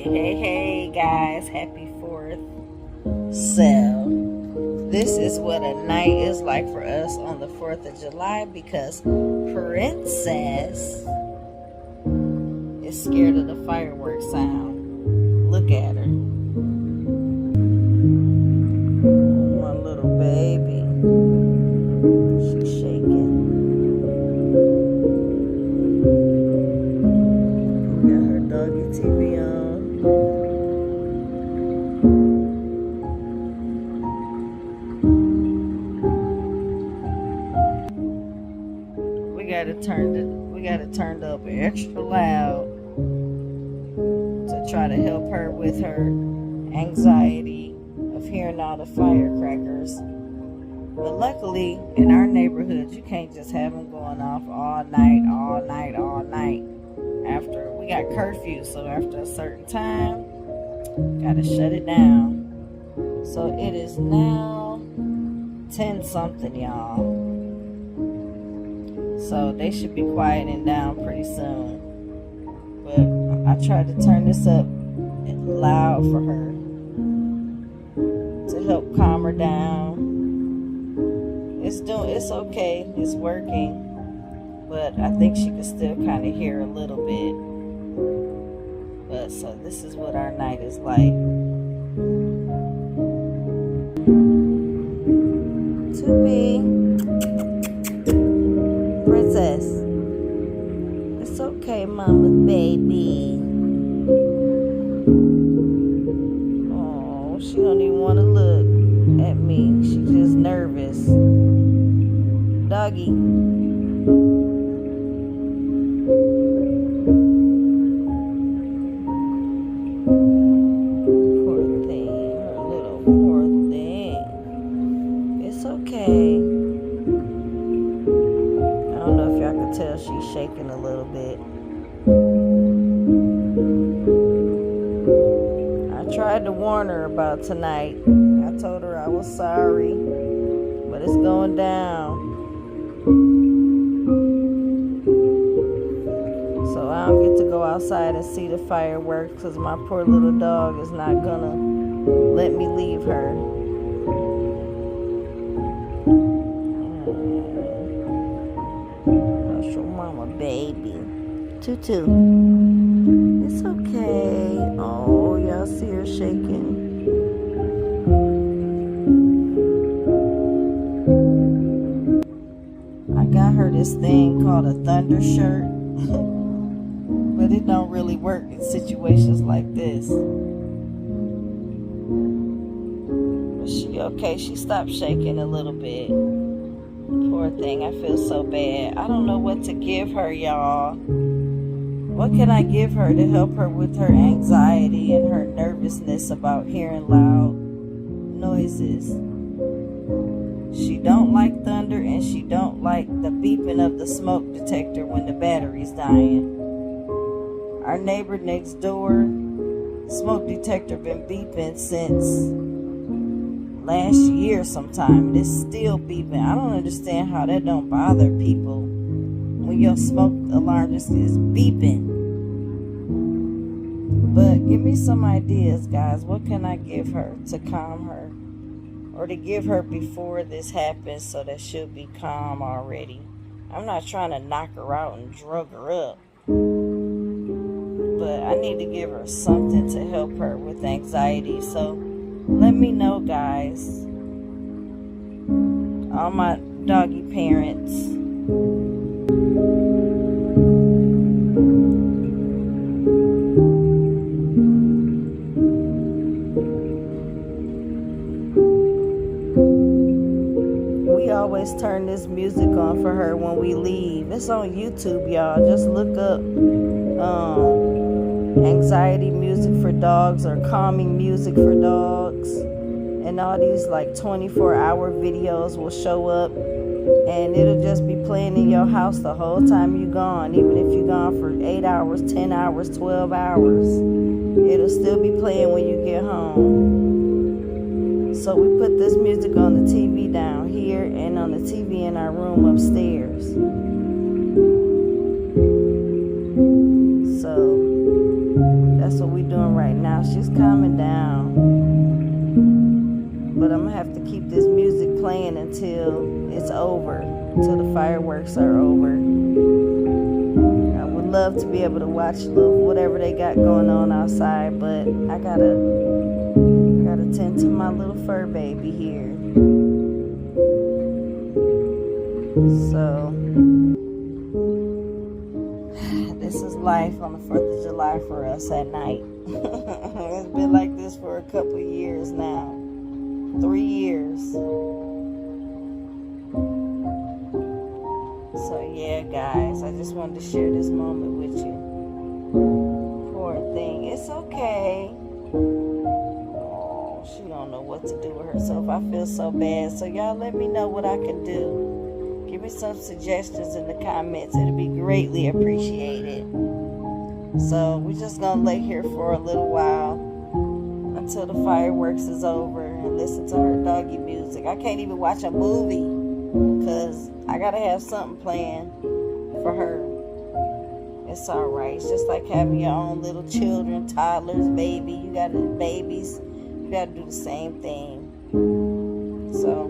Hey guys, happy 4th. So, this is what a night is like for us on the 4th of July because Princess is scared of the fireworks sound. Look at her. My little baby. She's shaking. We got her doggy TV on. We got it turned up extra loud to try to help her with her anxiety of hearing all the firecrackers. But luckily, in our neighborhood, you can't just have them going off all night. After we got curfew, so after a certain time, gotta shut it down. So it is now 10 something, y'all. So they should be quieting down pretty soon. But I tried to turn this up loud for her to help calm her down. It's okay, it's working. But I think she can still kind of hear a little bit. But so this is what our night is like. Princess, it's okay, mama's baby. Oh, she don't even want to look at me. She's just nervous. Doggy. Poor thing, her little poor thing. It's okay. Tell she's shaking a little bit. I tried to warn her about tonight. I told her I was sorry, but it's going down. So I don't get to go outside and see the fireworks because my poor little dog is not gonna let me leave her. Mama baby. Tutu. It's okay. Oh, y'all see her shaking. I got her this thing called a thunder shirt. But it don't really work in situations like this. But she okay. She stopped shaking a little bit. Poor thing, I feel so bad. I don't know what to give her, y'all. What can I give her to help her with her anxiety and her nervousness about hearing loud noises? She don't like thunder and she don't like the beeping of the smoke detector when the battery's dying. Our neighbor next door, smoke detector been beeping since last year sometime, and it's still beeping. I don't understand how that don't bother people when your smoke alarm just is beeping. But give me some ideas, guys. What can I give her to calm her, or to give her before this happens so that she'll be calm already? I'm not trying to knock her out and drug her up, but I need to give her something to help her with anxiety. So let me know, guys. All my doggy parents. We always turn this music on for her when we leave. It's on YouTube, y'all. Just look up anxiety music for dogs or calming music for dogs, and all these like 24-hour videos will show up, and it'll just be playing in your house the whole time you're gone. Even if you're gone for 8 hours, 10 hours, 12 hours, it'll still be playing when you get home. So we put this music on the TV down here and on the TV in our room upstairs. So that's what we're doing right now. she's calming down. But I'm gonna have to keep this music playing until it's over, until the fireworks are over. I would love to be able to watch whatever they got going on outside, but I gotta tend to my little fur baby here. So this is life on the 4th of July for us at night. It's been like this for a couple of years now. 3 years. So yeah, guys, I just wanted to share this moment with you. Poor thing. It's okay. Oh, she don't know what to do with herself. I feel so bad. So y'all let me know what I can do. Give me some suggestions in the comments. It'll be greatly appreciated. So we're just gonna lay here for a little while until the fireworks is over and listen to her doggy music. I can't even watch a movie because I gotta have something planned for her. It's alright. It's just like having your own little children, toddlers, babies. You gotta do the same thing. So,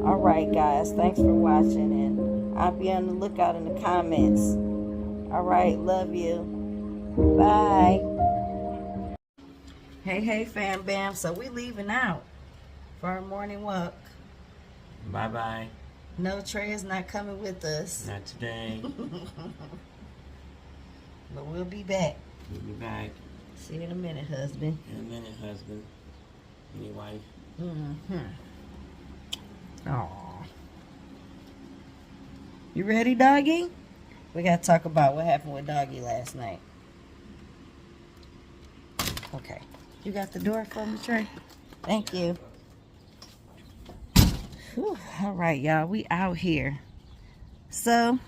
alright guys, thanks for watching, and I'll be on the lookout in the comments. Alright, love you. Bye. Hey fam bam, so we leaving out for our morning walk. Bye bye. No, Trey is not coming with us. Not today. But we'll be back. We'll be back. See you in a minute, husband. In a minute, husband. And your wife. Aw. You ready, doggy? We gotta talk about what happened with doggy last night. Okay. You got the door for me, Trey? Thank you. Whew. All right, y'all. We out here. So,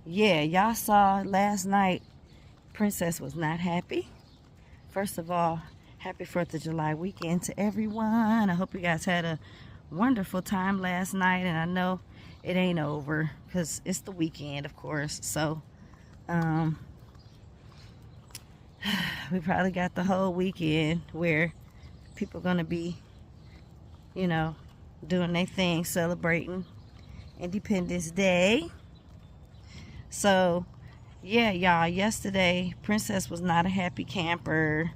yeah, y'all saw last night Princess was not happy. First of all, happy 4th of July weekend to everyone. I hope you guys had a wonderful time last night. And I know it ain't over because it's the weekend, of course. So, we probably got the whole weekend where people gonna be, you know, doing their thing, celebrating Independence Day. So yeah, y'all, yesterday Princess was not a happy camper.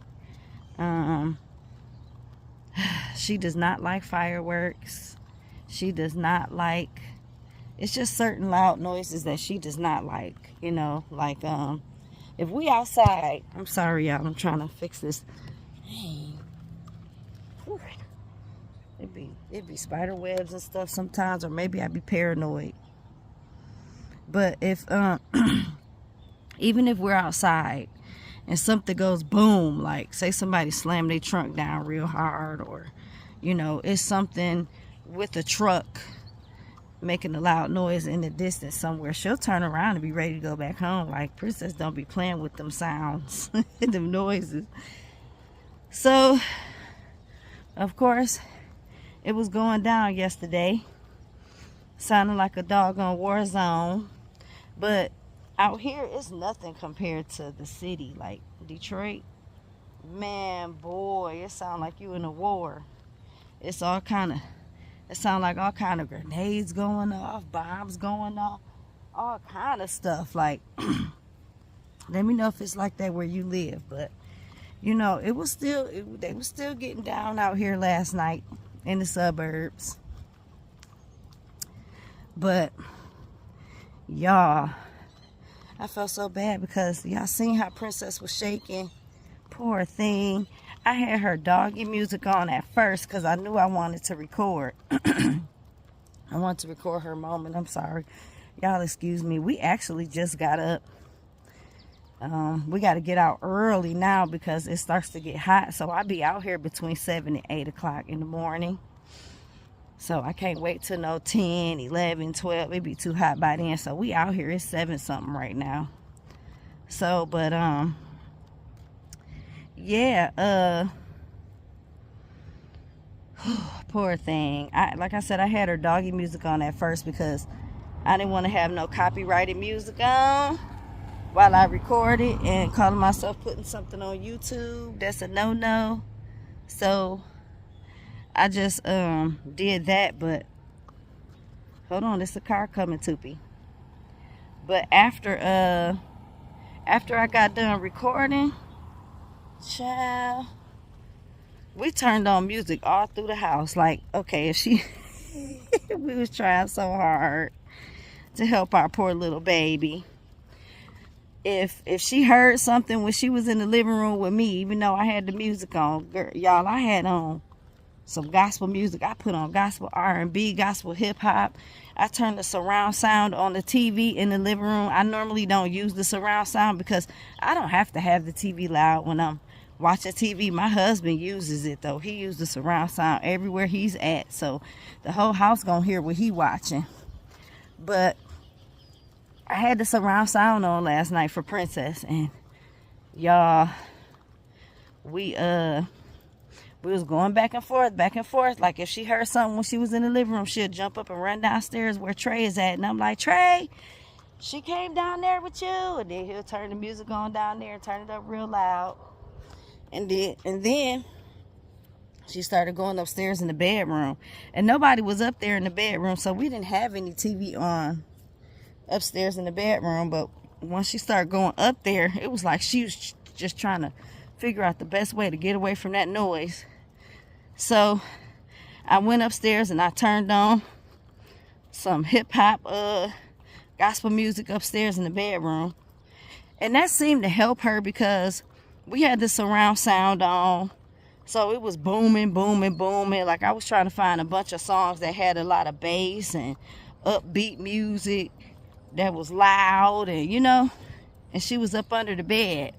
She does not like fireworks. She does not like, it's just certain loud noises that she does not like, you know, like if we outside, I'm sorry y'all, I'm trying to fix this. It'd be spider webs and stuff sometimes, or maybe I'd be paranoid. But if even if we're outside and something goes boom, like say somebody slammed their trunk down real hard, or you know, it's something with a truck making a loud noise in the distance somewhere, she'll turn around and be ready to go back home. Like, Princess don't be playing with them sounds and them noises. So of course it was going down yesterday, sounding like a doggone war zone. But out here it's nothing compared to the city, like Detroit. Man, boy, it sounds like you in a war. It's all kind of, it sounds like all kind of grenades going off, bombs going off, all kind of stuff. Like, let me know if it's like that where you live. But you know, it was still, they were still getting down out here last night in the suburbs. But y'all, I felt so bad because y'all seen how Princess was shaking. Poor thing. I had her doggy music on at first because I knew I wanted to record. I wanted to record her moment. I'm sorry. Y'all excuse me. We actually just got up. We got to get out early now because it starts to get hot. So I'll be out here between 7 and 8 o'clock in the morning. So I can't wait till no 10, 11, 12. It'd be too hot by then. So we out here. It's 7 something right now. So, but, yeah, poor thing. Like I said, I had her doggy music on at first because I didn't want to have no copyrighted music on. while I recorded and calling myself putting something on YouTube. That's a no-no. So I just did that, but hold on, there's a car coming, Toopy. But after I got done recording, child, we turned on music all through the house. Like, okay, if she we was trying so hard to help our poor little baby. If she heard something when she was in the living room with me, even though I had the music on, girl, y'all, I had on some gospel music. I put on gospel R&B, gospel hip hop. I turned the surround sound on the TV in the living room. I normally don't use the surround sound because I don't have to have the TV loud when I'm watching TV. My husband uses it though. He uses the surround sound everywhere he's at, so the whole house gonna hear what he watching. But I had the surround sound on last night for Princess, and y'all, we was going back and forth. Like if she heard something when she was in the living room, she'd jump up and run downstairs where Trey is at, and I'm like, Trey, she came down there with you. And then he'll turn the music on down there and turn it up real loud. And then she started going upstairs in the bedroom, and nobody was up there in the bedroom, so we didn't have any TV on upstairs in the bedroom. But once she started going up there, it was like she was just trying to figure out the best way to get away from that noise. So I went upstairs and I turned on some hip-hop gospel music upstairs in the bedroom, and that seemed to help her because we had the surround sound on, so it was booming. Like I was trying to find a bunch of songs that had a lot of bass and upbeat music that was loud, and and she was up under the bed.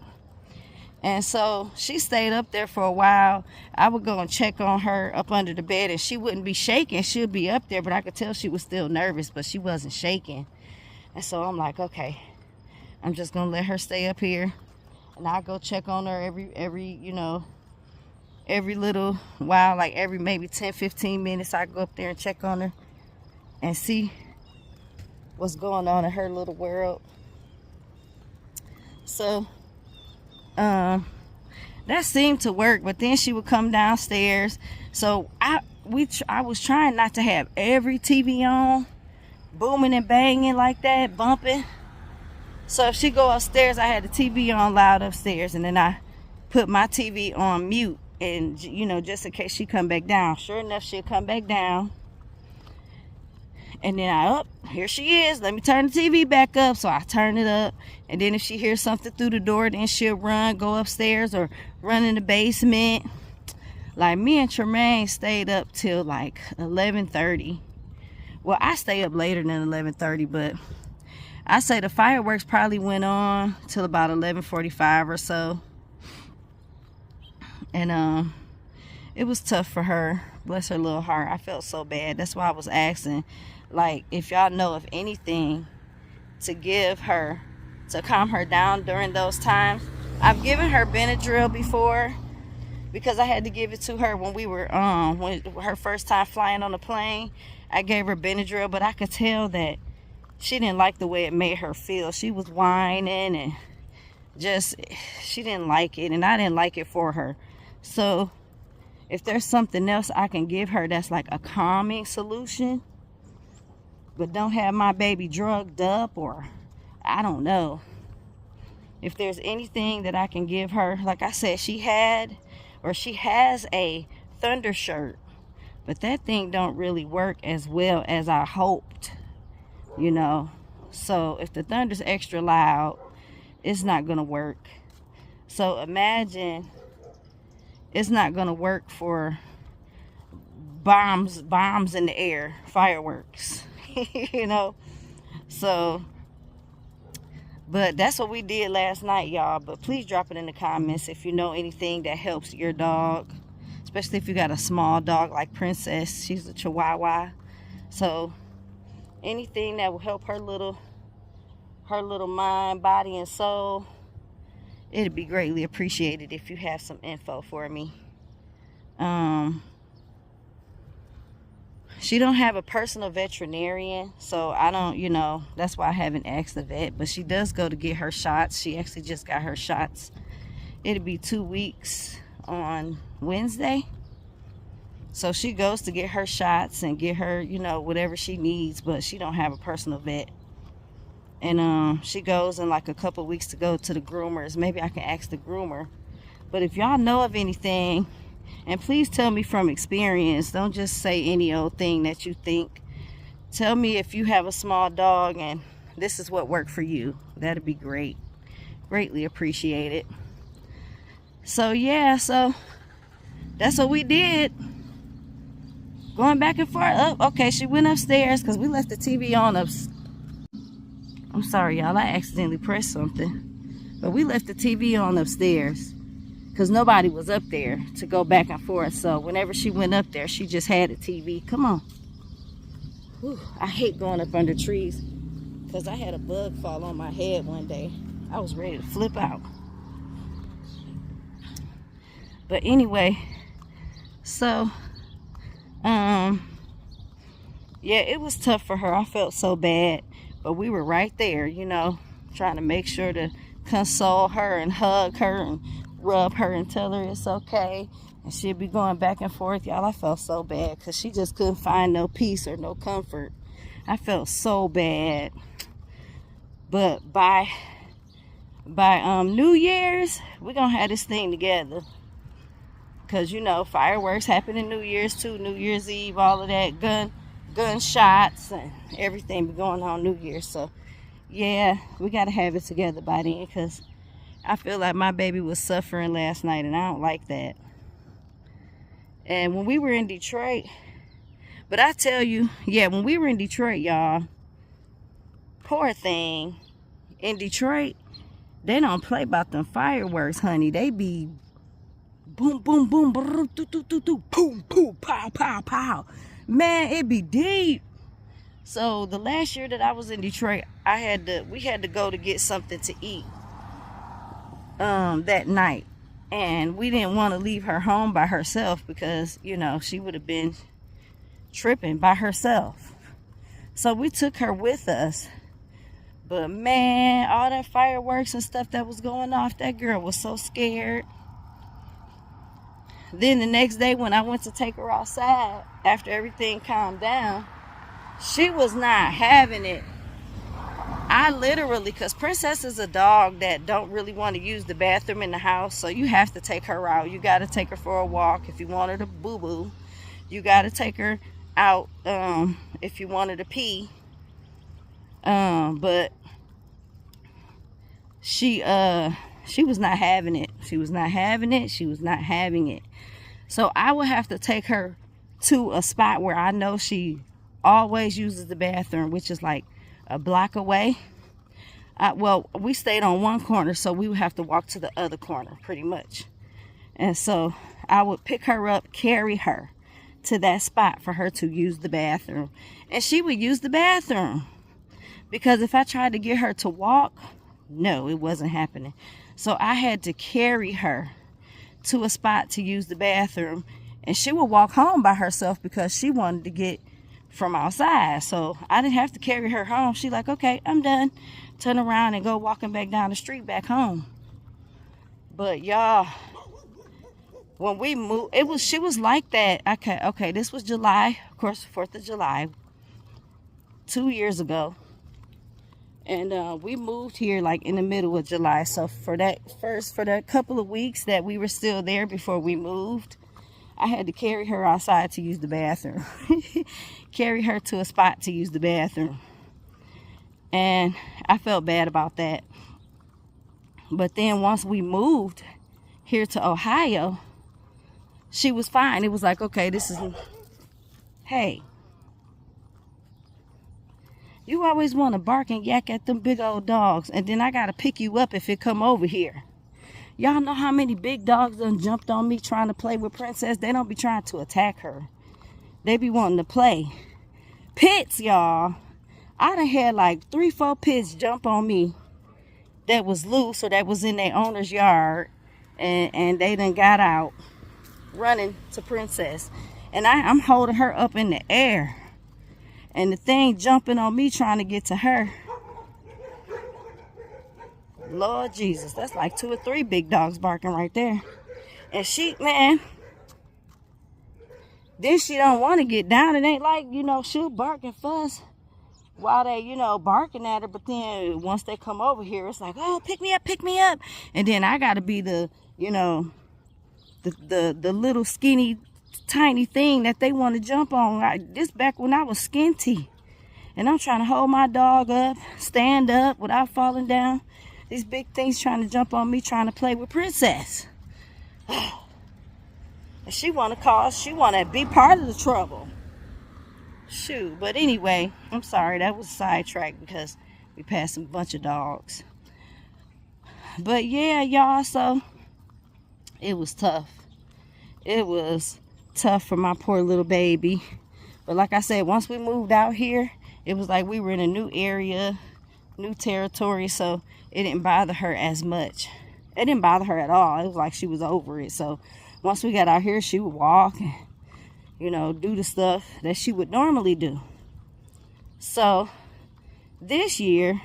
And so she stayed up there for a while. I would go and check on her up under the bed, and she wouldn't be shaking. She'd be up there, but I could tell she was still nervous, but she wasn't shaking. And so I'm like, okay, I'm just gonna let her stay up here, and I go check on her every little while, like every maybe 10-15 minutes. I go up there and check on her and see what's going on in her little world. So that seemed to work, but then she would come downstairs. So I was trying not to have every TV on, booming and banging like that, bumping. So if she go upstairs, I had the TV on loud upstairs, and then I put my TV on mute, and just in case she come back down. Sure enough, she'll come back down, and then here she is. Let me turn the TV back up. So I turn it up, and then if she hears something through the door, then she'll go upstairs or run in the basement. Like me and Tremaine stayed up till like 11:30. Well, I stay up later than 11:30, but I say the fireworks probably went on till about 11:45 or so. And it was tough for her. Bless her little heart. I felt so bad. That's why I was asking, like, if y'all know of anything to give her to calm her down during those times. I've given her Benadryl before because I had to give it to her when we were when her first time flying on the plane. I gave her Benadryl, but I could tell that she didn't like the way it made her feel. She was whining and she didn't like it, and I didn't like it for her. So if there's something else I can give her that's like a calming solution, but don't have my baby drugged up, or I don't know. If there's anything that I can give her, like I said, she has a Thunder shirt, but that thing don't really work as well as I hoped, So if the Thunder's extra loud, it's not gonna work. So imagine it's not gonna work for bombs in the air, fireworks, So, but that's what we did last night, y'all. But please drop it in the comments if you know anything that helps your dog, especially if you got a small dog like Princess. She's a Chihuahua. So anything that will help her little mind, body, and soul, it'd be greatly appreciated if you have some info for me. she don't have a personal veterinarian, so I don't, you know, that's why I haven't asked the vet. But she does go to get her shots. She actually just got her shots. It'll be 2 weeks on Wednesday. So she goes to get her shots and get her, you know, whatever she needs, but she don't have a personal vet. And she goes in like a couple weeks to go to the groomers. Maybe I can ask the groomer. But if y'all know of anything, and please tell me from experience, don't just say any old thing that you think. Tell me if you have a small dog and this is what worked for you. That'd be great. Greatly appreciated. So yeah, so that's what we did. Going back and forth. Oh, okay, she went upstairs because we left the TV on I'm sorry, y'all. I accidentally pressed something. But we left the TV on upstairs because nobody was up there to go back and forth. So whenever she went up there, she just had a TV. Come on. Whew, I hate going up under trees because I had a bug fall on my head one day. I was ready to flip out. But anyway, so yeah, it was tough for her. I felt so bad, but we were right there, you know, trying to make sure to console her and hug her and rub her and tell her it's okay. And she'd be going back and forth. Y'all, I felt so bad because she just couldn't find no peace or no comfort. I felt so bad. But by New Year's, we're gonna have this thing together. Because, you know, fireworks happen in New Year's too. New Year's Eve, all of that, gunshots and everything be going on New Year's. So, yeah, we got to have it together by then. Because I feel like my baby was suffering last night. And I don't like that. And when we were in Detroit. But I tell you, yeah, when we were in Detroit, y'all. Poor thing. In Detroit, they don't play about them fireworks, honey. They be boom, boom, boom, boom, boom, boom, pow, pow, pow. Man, it be deep. So the last year that I was in Detroit, we had to go to get something to eat that night. And we didn't want to leave her home by herself because, you know, she would have been tripping by herself. So we took her with us. But man, all that fireworks and stuff that was going off, that girl was so scared. Then the next day when I went to take her outside, after everything calmed down, she was not having it. I literally, because Princess is a dog that don't really want to use the bathroom in the house, so you have to take her out. You got to take her for a walk if you want her to boo-boo. You got to take her out if you want her to pee. But she was not having it. She was not having it. She was not having it. So I would have to take her to a spot where I know she always uses the bathroom, which is like a block away. Well, we stayed on one corner, so we would have to walk to the other corner pretty much. And so I would pick her up, carry her to that spot for her to use the bathroom. And she would use the bathroom. Because if I tried to get her to walk, no, it wasn't happening. So I had to carry her to a spot to use the bathroom. And she would walk home by herself because she wanted to get from outside. So I didn't have to carry her home. She like, okay, I'm done. Turn around and go walking back down the street back home. But y'all, when we moved, she was like that. Okay, this was July, of course, 4th of July, 2 years ago. And we moved here like in the middle of July. So for that couple of weeks that we were still there before we moved, I had to carry her outside to use the bathroom. Carry her to a spot to use the bathroom. And I felt bad about that. But then once we moved here to Ohio, she was fine. It was like, okay, hey. You always want to bark and yak at them big old dogs. And then I got to pick you up if it come over here. Y'all know how many big dogs done jumped on me trying to play with Princess? They don't be trying to attack her. They be wanting to play. Pits, y'all. I done had like 3-4 pits jump on me that was loose or that was in their owner's yard. And they done got out running to Princess. And I'm holding her up in the air. And the thing jumping on me trying to get to her. Lord Jesus, that's like 2 or 3 big dogs barking right there. And she, man, then she don't want to get down. It ain't like, you know, she'll bark and fuss while they, you know, barking at her. But then once they come over here, it's like, oh, pick me up, pick me up. And then I got to be the, you know, the little skinny, tiny thing that they want to jump on. This back when I was skinty. And I'm trying to hold my dog up, stand up without falling down. These big things trying to jump on me, trying to play with Princess. And she want to be part of the trouble. Shoot, but anyway, I'm sorry, that was a sidetrack because we passed a bunch of dogs. But yeah, y'all, so it was tough. It was tough for my poor little baby. But like I said, once we moved out here, it was like we were in a new area, new territory, so it didn't bother her as much. It didn't bother her at all. It was like she was over it. So once we got out here, she would walk and, you know, do the stuff that she would normally do. So this year,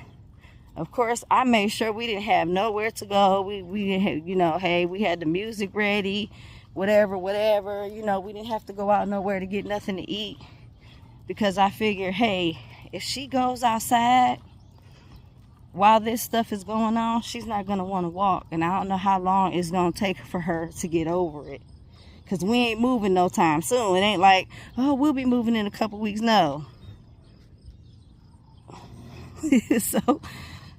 of course, I made sure we didn't have nowhere to go. We didn't have, you know, hey, we had the music ready, whatever, you know, we didn't have to go out nowhere to get nothing to eat. Because I figured, hey, if she goes outside while this stuff is going on, she's not going to want to walk. And I don't know how long it's going to take for her to get over it. Because we ain't moving no time soon. It ain't like, oh, we'll be moving in a couple weeks. No.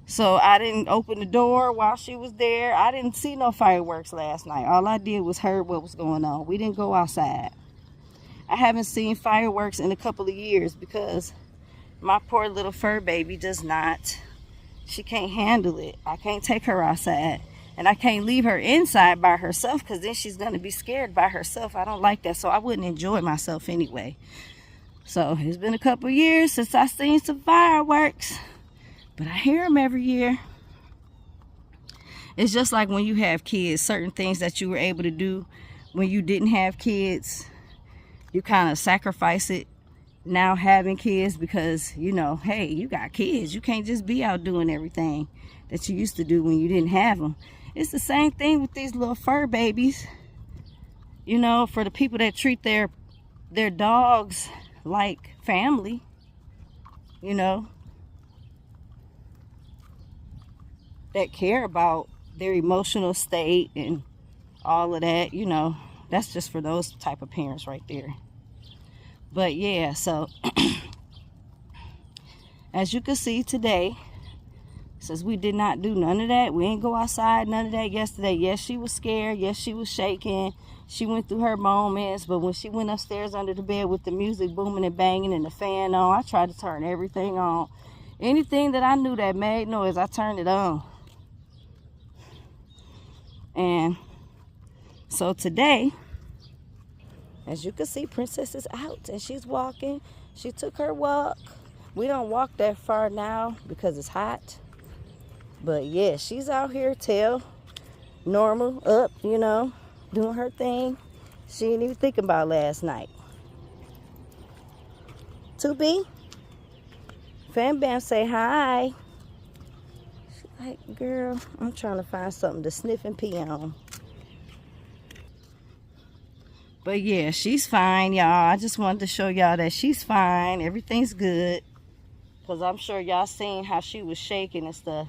So I didn't open the door while she was there. I didn't see no fireworks last night. All I did was heard what was going on. We didn't go outside. I haven't seen fireworks in a couple of years because my poor little fur baby does not. She can't handle it. I can't take her outside. And I can't leave her inside by herself because then she's going to be scared by herself. I don't like that. So I wouldn't enjoy myself anyway. So it's been a couple of years since I seen some fireworks. But I hear them every year. It's just like when you have kids. Certain things that you were able to do when you didn't have kids, you kind of sacrifice it now having kids because, you know, hey, you got kids. You can't just be out doing everything that you used to do when you didn't have them. It's the same thing with these little fur babies. You know, for the people that treat their dogs like family, you know, that care about their emotional state and all of that, you know, that's just for those type of parents right there. But yeah, so as you can see today, since we did not do none of that, we ain't go outside, none of that yesterday. Yes, she was scared. Yes, she was shaking. She went through her moments. But when she went upstairs under the bed with the music booming and banging and the fan on, I tried to turn everything on. Anything that I knew that made noise, I turned it on. And so today, as you can see, Princess is out and she's walking. She took her walk. We don't walk that far now because it's hot. But yeah, she's out here tail normal up, you know, doing her thing. She ain't even thinking about last night. 2B, Fam Bam say hi. She's like, girl, I'm trying to find something to sniff and pee on. But yeah, she's fine, y'all. I just wanted to show y'all that she's fine. Everything's good. Because I'm sure y'all seen how she was shaking and stuff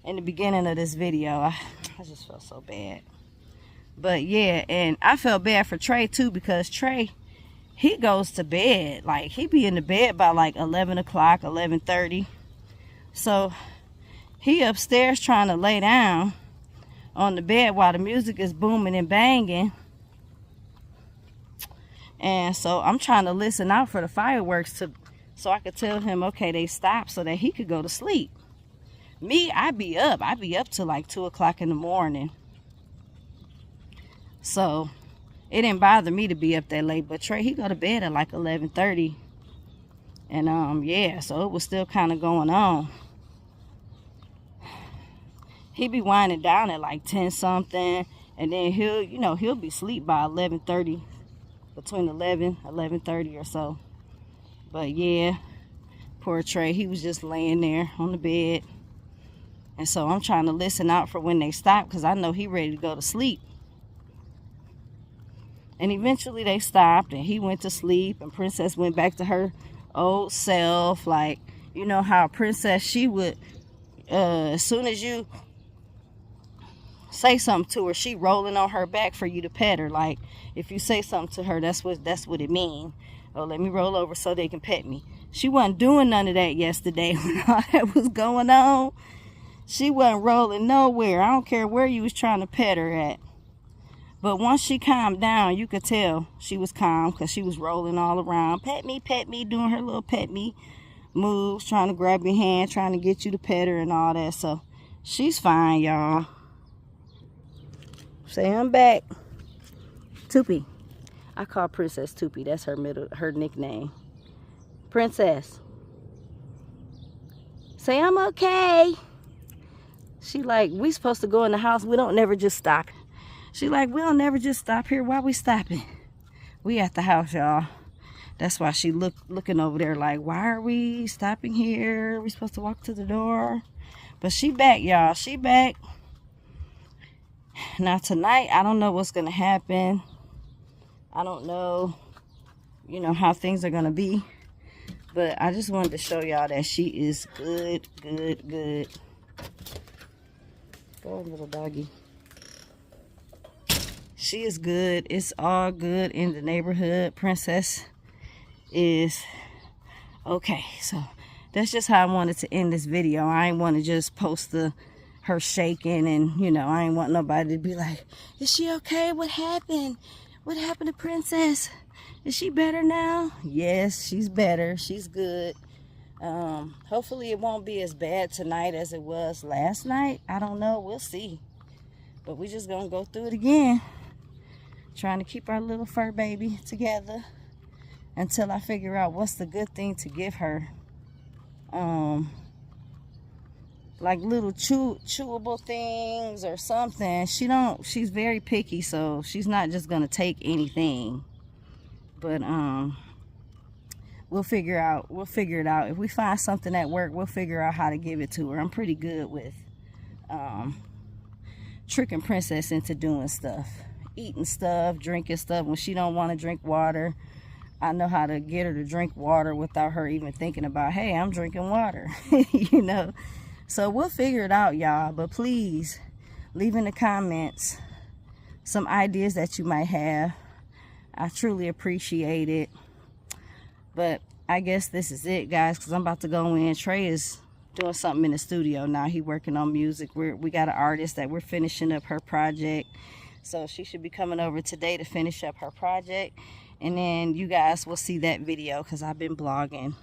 in the beginning of this video. I just felt so bad. But yeah, and I felt bad for Trey too, because Trey, he goes to bed. Like, he be in the bed by like 11 o'clock, 11:30. So he upstairs trying to lay down on the bed while the music is booming and banging. And so I'm trying to listen out for the fireworks so I could tell him, okay, they stopped, so that he could go to sleep. Me, I'd be up till like 2 o'clock in the morning. So it didn't bother me to be up that late. But Trey, he go to bed at like 11:30. And yeah, so it was still kind of going on. He be winding down at like 10 something. And then he'll be asleep by 11:30. between 11:30 or so. But yeah, poor Trey, he was just laying there on the bed. And so I'm trying to listen out for when they stop, because I know he ready to go to sleep. And eventually they stopped and he went to sleep, and Princess went back to her old self. Like, you know how Princess, she would, as soon as you say something to her, she rolling on her back for you to pet her. Like, if you say something to her, that's what it mean. Oh, let me roll over so they can pet me. She wasn't doing none of that yesterday when all that was going on. She wasn't rolling nowhere. I don't care where you was trying to pet her at. But once she calmed down, you could tell she was calm, because she was rolling all around. Pet me, doing her little pet me moves, trying to grab your hand, trying to get you to pet her and all that. So she's fine, y'all. Say I'm back. Toopy. I call Princess Toopy. That's her nickname. Princess. Say I'm okay. She like, we supposed to go in the house. We don't never just stop. She like, we don't never just stop here. Why we stopping? We at the house, y'all. That's why she looking over there like, why are we stopping here? We supposed to walk to the door. But she back, y'all. She back. Now tonight, I don't know what's going to happen. I don't know, you know, how things are going to be. But I just wanted to show y'all that she is good. Go, little doggy. She is good. It's all good in the neighborhood. Princess is okay. So that's just how I wanted to end this video. I ain't want to just post her shaking, and you know, I ain't want nobody to be like, is she okay? What happened? What happened to Princess? Is she better now? Yes, she's better. She's good. Hopefully it won't be as bad tonight as it was last night. I don't know. We'll see. But we just gonna go through it again. Trying to keep our little fur baby together until I figure out what's the good thing to give her. Like little chewable things or something. She's very picky, so she's not just gonna take anything. But we'll figure it out. If we find something at work, we'll figure out how to give it to her. I'm pretty good with tricking Princess into doing stuff. Eating stuff, drinking stuff. When she don't want to drink water, I know how to get her to drink water without her even thinking about, hey, I'm drinking water. You know. So we'll figure it out, y'all. But please, leave in the comments some ideas that you might have. I truly appreciate it. But I guess this is it, guys, because I'm about to go in. Trey is doing something in the studio now. He working on music. We got an artist that we're finishing up her project. So she should be coming over today to finish up her project. And then you guys will see that video, because I've been blogging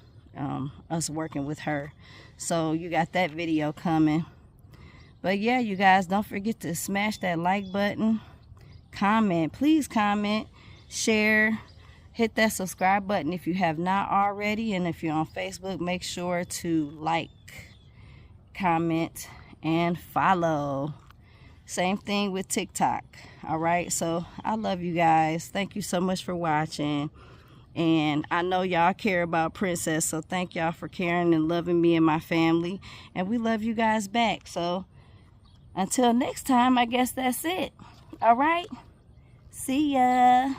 us working with her. So you got that video coming. But yeah, you guys, don't forget to smash that like button. Comment. Please comment. Share. Hit that subscribe button if you have not already. And if you're on Facebook, make sure to like, comment, and follow. Same thing with TikTok. All right. So I love you guys. Thank you so much for watching. And I know y'all care about Princess. So thank y'all for caring and loving me and my family. And we love you guys back. So until next time, I guess that's it. All right. See ya.